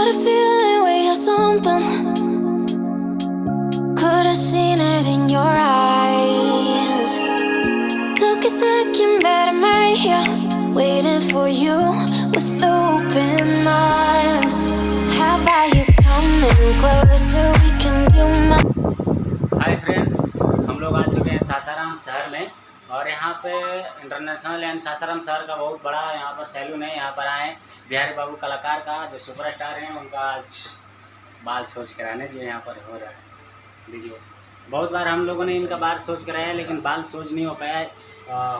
a feeling we had something. Could have seen it in your eyes. Took a second, but I'm right here, waiting for you with open arms. How about you coming closer? We can do my. Hi friends, हम लोग आ चुके हैं सासाराम शहर में और यहाँ पे international and Sasaram शहर का बहुत बड़ा यहाँ पर सैलून है। यहाँ पर आए बिहारी बाबू कलाकार का जो सुपरस्टार हैं, उनका आज बाल सोच कराने जो यहाँ पर हो रहा है। देखिए, बहुत बार हम लोगों ने इनका बाल सोच कराया लेकिन बाल सोच नहीं हो पाया।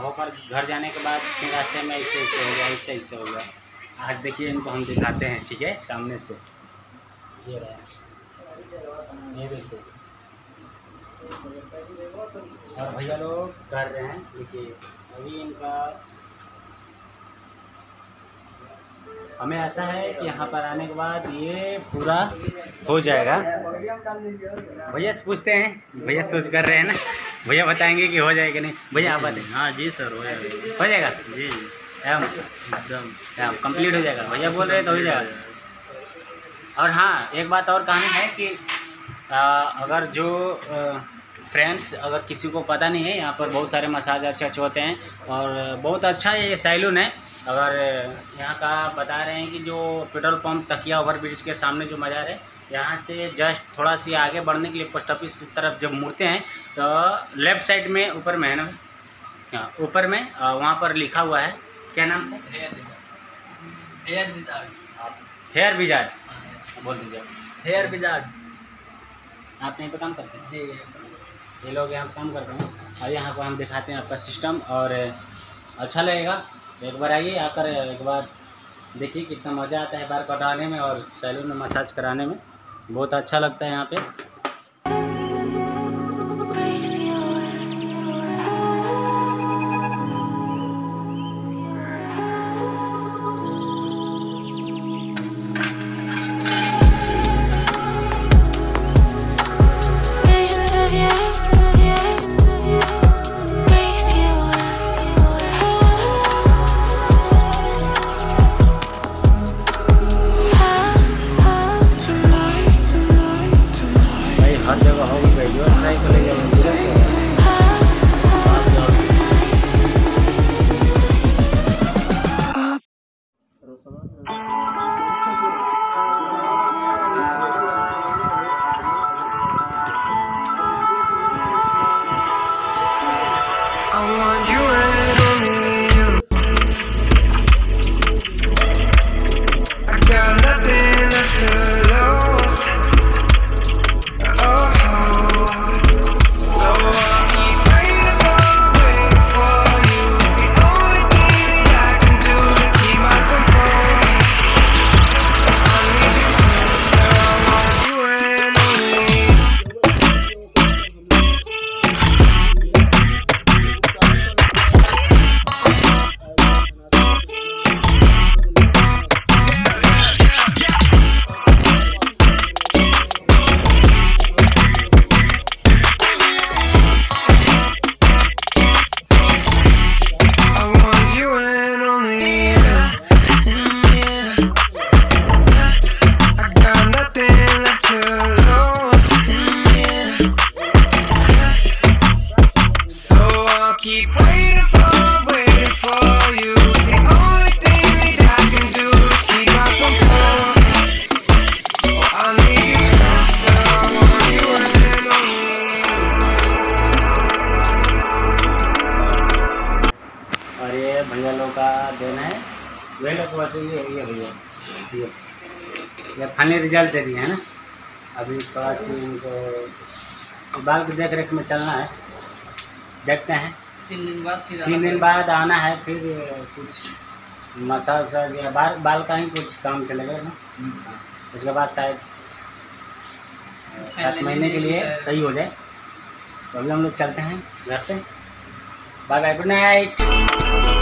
होकर घर जाने के बाद फिर रास्ते में ऐसे ऐसे हो गया, ऐसे हो गया। आज देखिए इनको हम दिखाते हैं, ठीक है, सामने से। ये रहा, ये देखिए, और भैया लोग कर रहे हैं। देखिए अभी इनका, हमें ऐसा है कि यहाँ पर आने के बाद ये पूरा हो जाएगा। भैया से पूछते हैं, भैया सोच कर रहे हैं ना, भैया बताएंगे कि हो जाएगा नहीं। भैया आप बताएं। हाँ जी सर, हो जाएगा जी, एकदम कंप्लीट हो जाएगा। भैया बोल रहे हैं तो हो जाएगा। और हाँ, एक बात और कहना है कि अगर जो फ्रेंड्स, अगर किसी को पता नहीं है, यहाँ पर बहुत सारे मसाज अच्छे होते हैं और बहुत अच्छा ये सैलून है। अगर यहाँ का बता रहे हैं कि जो पेट्रोल पंप तकिया ओवरब्रिज के सामने जो मज़ार है, यहाँ से जस्ट थोड़ा सी आगे बढ़ने के लिए पोस्ट ऑफिस की तरफ जब मुड़ते हैं तो लेफ़्ट साइड में ऊपर में है ना, ऊपर में वहाँ पर लिखा हुआ है, क्या नाम से? हेयर विजार्ड बोल दीजिए। Hair wizard. आप यहीं पर काम करते हैं? जी, ये लोग यहाँ काम करते हैं और यहाँ पर हम दिखाते हैं आपका सिस्टम और अच्छा लगेगा। एक बार आइए, आकर एक बार देखिए कितना मज़ा आता है बाल कटाने में और सैलून में मसाज कराने में। बहुत अच्छा लगता है यहाँ पे। हर जगह होगी भाई, जो ट्राई करेगा keep waiting for you. The only thing that I can do to keep my composure. I need you closer, I want you and only you. और ये भैया लोग का देना है, वे लोग वैसे ये भैया ये फाइनल रिजल्ट दे दिए है ना। अभी थोड़ा सी इनको बाल की देख रेख में चलना है, देखते हैं 3 दिन बाद आना है। फिर कुछ मसाज वसाज या बाल का ही कुछ काम चलेगा ना, उसके बाद शायद 7 महीने के लिए सही हो जाए। तो अभी हम लोग चलते हैं घर पे। Bye bye, good night.